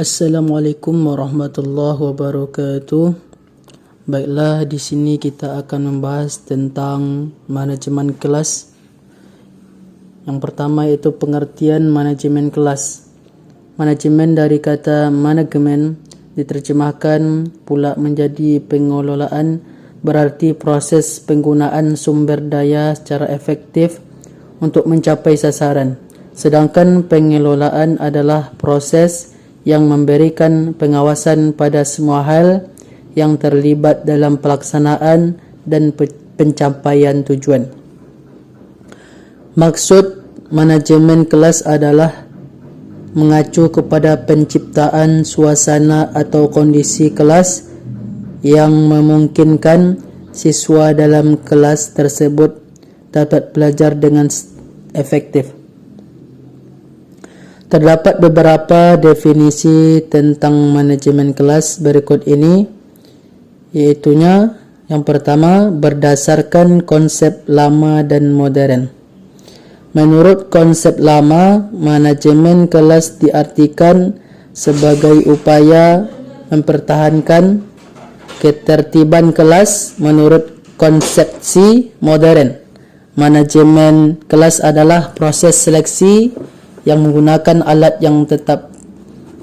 Assalamualaikum warahmatullahi wabarakatuh. Baiklah, di sini kita akan membahas tentang manajemen kelas. Yang pertama yaitu pengertian manajemen kelas. Manajemen dari kata manajemen diterjemahkan pula menjadi pengelolaan, berarti proses penggunaan sumber daya secara efektif untuk mencapai sasaran. Sedangkan pengelolaan adalah proses yang memberikan pengawasan pada semua hal yang terlibat dalam pelaksanaan dan pencapaian tujuan. Maksud manajemen kelas adalah mengacu kepada penciptaan suasana atau kondisi kelas yang memungkinkan siswa dalam kelas tersebut dapat belajar dengan efektif. Terdapat beberapa definisi tentang manajemen kelas berikut ini, yaitunya yang pertama, berdasarkan konsep lama dan modern. Menurut konsep lama, manajemen kelas diartikan sebagai upaya mempertahankan ketertiban kelas. Menurut konsepsi modern, manajemen kelas adalah proses seleksi yang menggunakan alat yang tetap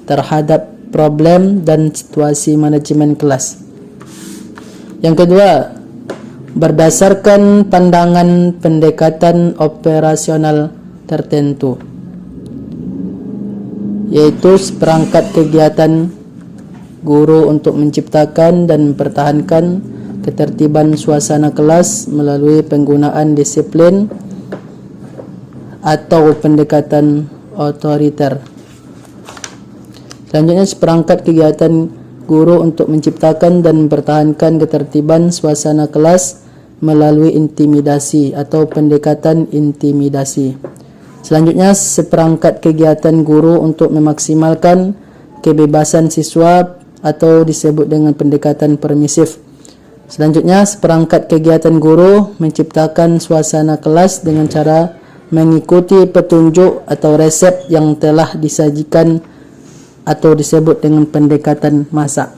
terhadap problem dan situasi manajemen kelas. Yang kedua, berdasarkan pandangan pendekatan operasional tertentu, yaitu seperangkat kegiatan guru untuk menciptakan dan mempertahankan ketertiban suasana kelas melalui penggunaan disiplin atau pendekatan otoriter. Selanjutnya, seperangkat kegiatan guru untuk menciptakan dan mempertahankan ketertiban suasana kelas melalui intimidasi atau pendekatan intimidasi. Selanjutnya, seperangkat kegiatan guru untuk memaksimalkan kebebasan siswa atau disebut dengan pendekatan permisif. Selanjutnya, seperangkat kegiatan guru menciptakan suasana kelas dengan cara mengikuti petunjuk atau resep yang telah disajikan atau disebut dengan pendekatan masa.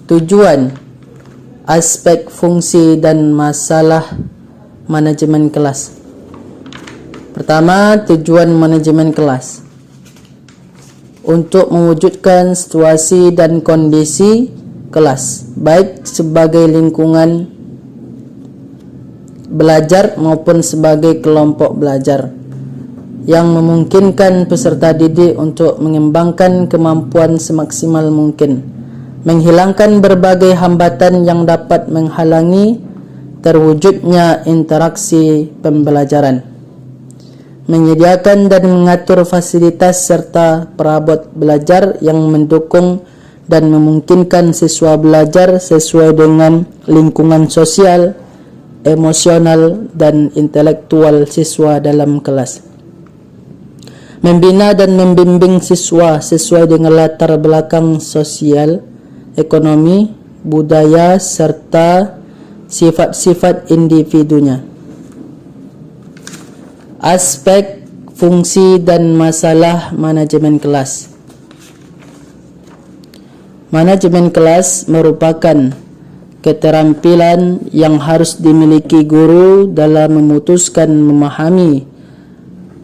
Tujuan, aspek, fungsi dan masalah manajemen kelas. Pertama, tujuan manajemen kelas untuk mewujudkan situasi dan kondisi kelas, baik sebagai lingkungan belajar maupun sebagai kelompok belajar, yang memungkinkan peserta didik untuk mengembangkan kemampuan semaksimal mungkin, menghilangkan berbagai hambatan yang dapat menghalangi terwujudnya interaksi pembelajaran, menyediakan dan mengatur fasilitas serta perabot belajar yang mendukung dan memungkinkan siswa belajar sesuai dengan lingkungan sosial, emosional dan intelektual siswa dalam kelas. Membina dan membimbing siswa sesuai dengan latar belakang sosial, ekonomi, budaya serta sifat-sifat individunya. Aspek, fungsi dan masalah manajemen kelas. Manajemen kelas merupakan keterampilan yang harus dimiliki guru dalam memutuskan, memahami,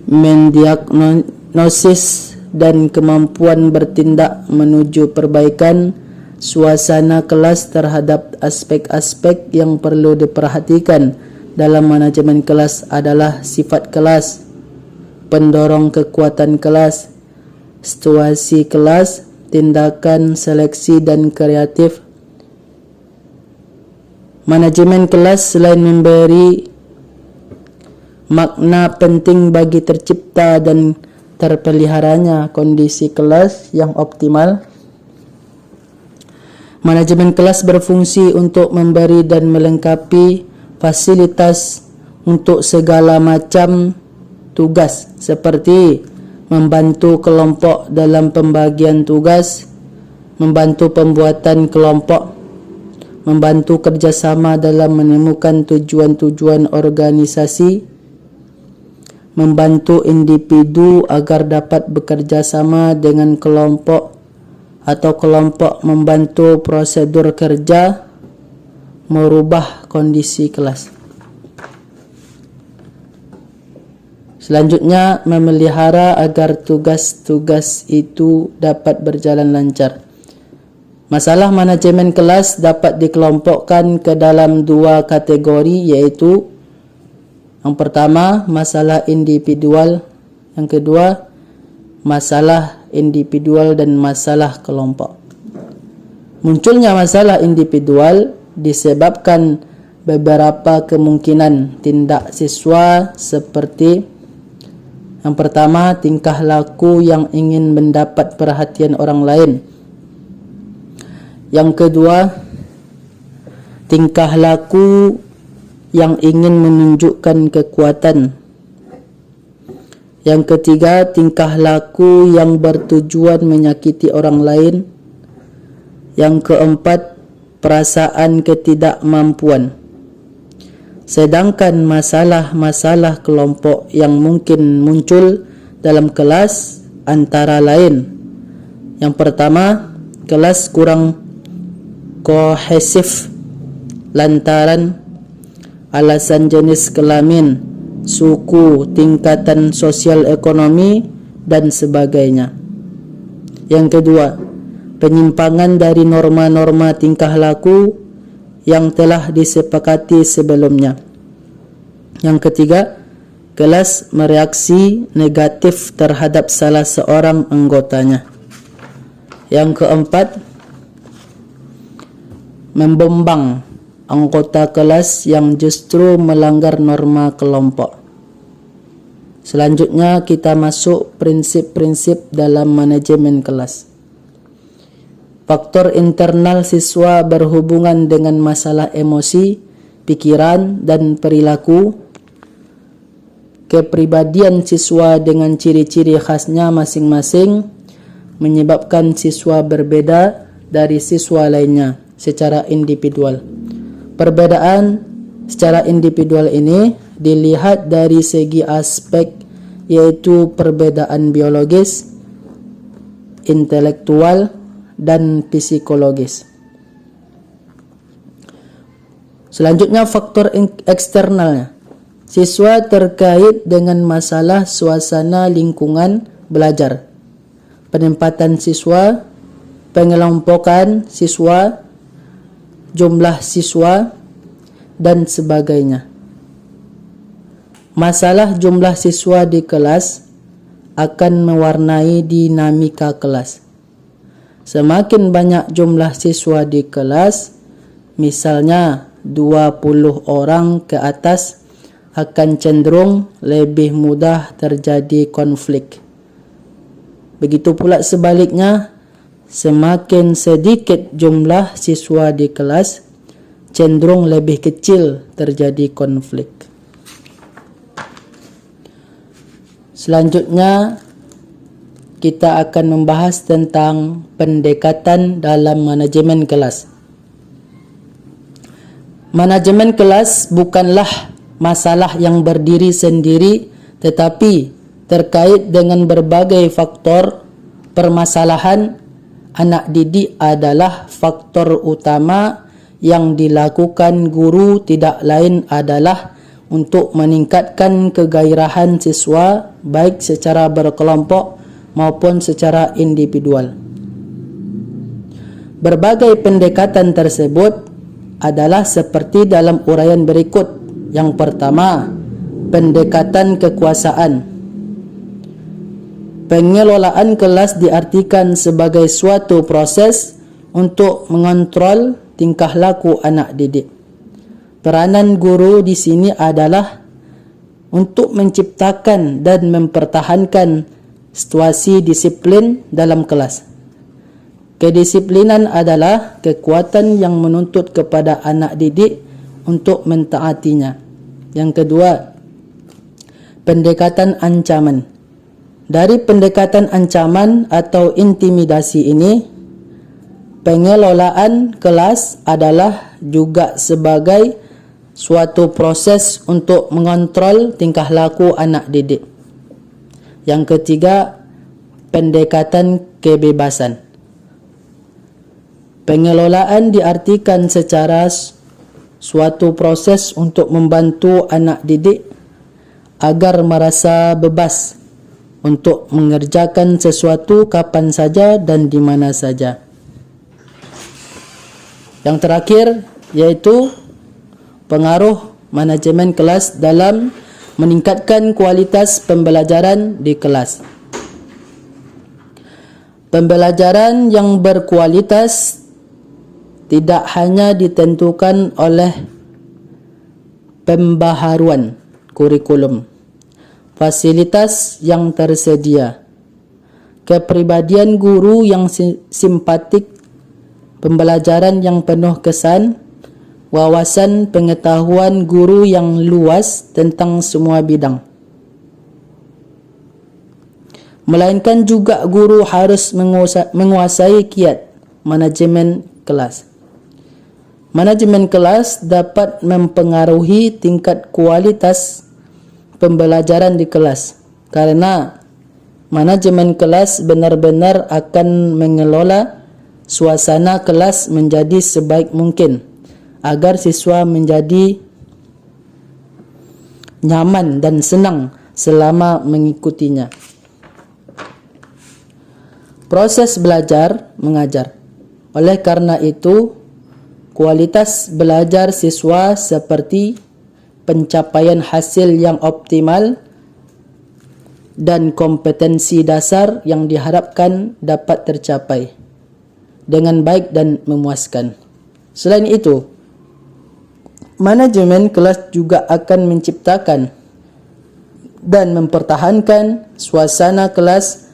mendiagnosis dan kemampuan bertindak menuju perbaikan suasana kelas terhadap aspek-aspek yang perlu diperhatikan dalam manajemen kelas adalah sifat kelas, pendorong kekuatan kelas, situasi kelas, tindakan seleksi dan kreatif. Manajemen kelas selain memberi makna penting bagi tercipta dan terpeliharanya kondisi kelas yang optimal, manajemen kelas berfungsi untuk memberi dan melengkapi fasilitas untuk segala macam tugas seperti membantu kelompok dalam pembagian tugas, membantu pembuatan kelompok, membantu kerjasama dalam menemukan tujuan-tujuan organisasi, membantu individu agar dapat bekerja sama dengan kelompok atau kelompok membantu prosedur kerja, merubah kondisi kelas. Selanjutnya, memelihara agar tugas-tugas itu dapat berjalan lancar. Masalah manajemen kelas dapat dikelompokkan ke dalam dua kategori, yaitu yang pertama, masalah individual. Yang kedua, masalah individual dan masalah kelompok. Munculnya masalah individual disebabkan beberapa kemungkinan tindak siswa seperti yang pertama, tingkah laku yang ingin mendapat perhatian orang lain. Yang kedua, tingkah laku yang ingin menunjukkan kekuatan. Yang ketiga, tingkah laku yang bertujuan menyakiti orang lain. Yang keempat, perasaan ketidakmampuan. Sedangkan masalah-masalah kelompok yang mungkin muncul dalam kelas antara lain. Yang pertama, kelas kurang kohesif lantaran alasan jenis kelamin, suku, tingkatan sosial ekonomi, dan sebagainya. Yang kedua, penyimpangan dari norma-norma tingkah laku yang telah disepakati sebelumnya. Yang ketiga, kelas mereaksi negatif terhadap salah seorang anggotanya. Yang keempat, membombang anggota kelas yang justru melanggar norma kelompok. Selanjutnya kita masuk prinsip-prinsip dalam manajemen kelas. Faktor internal siswa berhubungan dengan masalah emosi, pikiran, dan perilaku. Kepribadian siswa dengan ciri-ciri khasnya masing-masing menyebabkan siswa berbeda dari siswa lainnya secara individual. Perbedaan secara individual ini dilihat dari segi aspek, yaitu perbedaan biologis, intelektual, dan psikologis. Selanjutnya, faktor eksternalnya. Siswa terkait dengan masalah suasana lingkungan belajar, penempatan siswa, pengelompokan siswa, jumlah siswa, dan sebagainya. Masalah jumlah siswa di kelas akan mewarnai dinamika kelas. Semakin banyak jumlah siswa di kelas, misalnya 20 orang ke atas, akan cenderung lebih mudah terjadi konflik. Begitu pula sebaliknya, semakin sedikit jumlah siswa di kelas, cenderung lebih kecil terjadi konflik. Selanjutnya, kita akan membahas tentang pendekatan dalam manajemen kelas. Manajemen kelas bukanlah masalah yang berdiri sendiri, tetapi terkait dengan berbagai faktor permasalahan anak didik adalah faktor utama yang dilakukan guru tidak lain adalah untuk meningkatkan kegairahan siswa baik secara berkelompok maupun secara individual. Berbagai pendekatan tersebut adalah seperti dalam uraian berikut. Yang pertama, pendekatan kekuasaan. Pengelolaan kelas diartikan sebagai suatu proses untuk mengontrol tingkah laku anak didik. Peranan guru di sini adalah untuk menciptakan dan mempertahankan situasi disiplin dalam kelas. Kedisiplinan adalah kekuatan yang menuntut kepada anak didik untuk mentaatinya. Yang kedua, pendekatan ancaman. Dari pendekatan ancaman atau intimidasi ini, pengelolaan kelas adalah juga sebagai suatu proses untuk mengontrol tingkah laku anak didik. Yang ketiga, pendekatan kebebasan. Pengelolaan diartikan secara suatu proses untuk membantu anak didik agar merasa bebas untuk mengerjakan sesuatu kapan saja dan di mana saja. Yang terakhir yaitu pengaruh manajemen kelas dalam meningkatkan kualitas pembelajaran di kelas. Pembelajaran yang berkualitas tidak hanya ditentukan oleh pembaharuan kurikulum, fasilitas yang tersedia, kepribadian guru yang simpatik, pembelajaran yang penuh kesan, wawasan pengetahuan guru yang luas tentang semua bidang. Melainkan juga guru harus menguasai kiat manajemen kelas. Manajemen kelas dapat mempengaruhi tingkat kualitas pembelajaran di kelas, karena manajemen kelas benar-benar akan mengelola suasana kelas menjadi sebaik mungkin agar siswa menjadi nyaman dan senang selama mengikutinya. Proses belajar mengajar. Oleh karena itu, kualitas belajar siswa seperti pencapaian hasil yang optimal dan kompetensi dasar yang diharapkan dapat tercapai dengan baik dan memuaskan. Selain itu, manajemen kelas juga akan menciptakan dan mempertahankan suasana kelas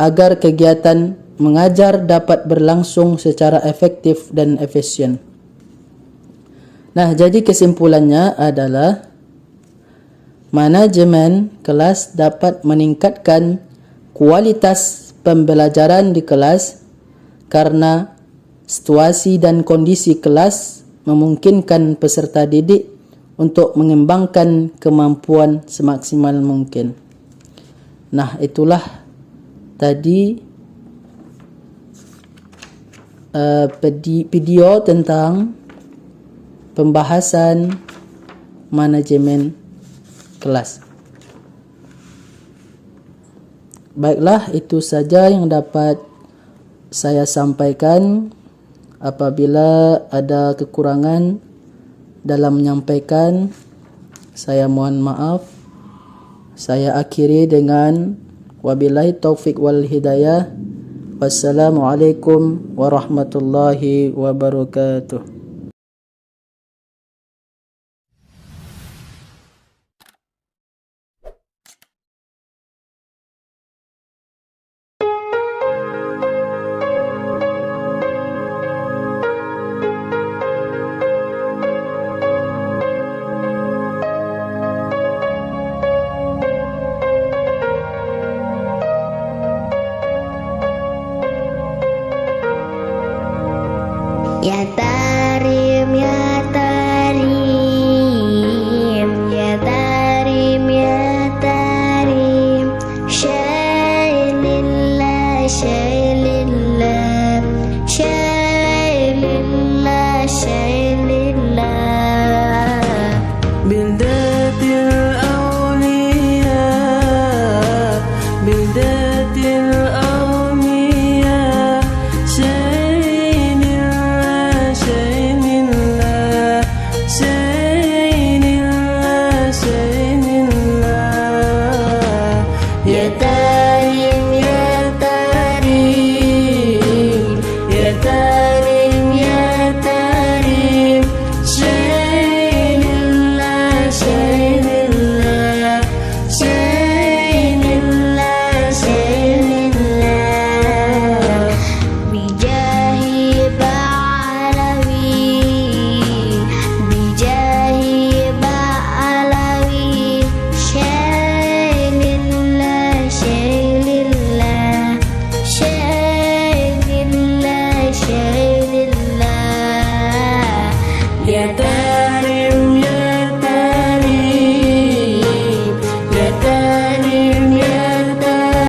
agar kegiatan mengajar dapat berlangsung secara efektif dan efisien. Nah, jadi kesimpulannya adalah manajemen kelas dapat meningkatkan kualitas pembelajaran di kelas karena situasi dan kondisi kelas memungkinkan peserta didik untuk mengembangkan kemampuan semaksimal mungkin. Nah, itulah tadi video tentang pembahasan manajemen kelas. Baiklah, itu saja yang dapat saya sampaikan. Apabila ada kekurangan dalam menyampaikan, saya mohon maaf. Saya akhiri dengan wabillahi taufik wal hidayah. Wassalamualaikum warahmatullahi wabarakatuh. Ya Tarim, ya Tarim, ya Tarim, ya Tarim, Syailillah, Syailillah, Syailillah, Syailillah, Bildatil awliya, Bildatil awliya, ya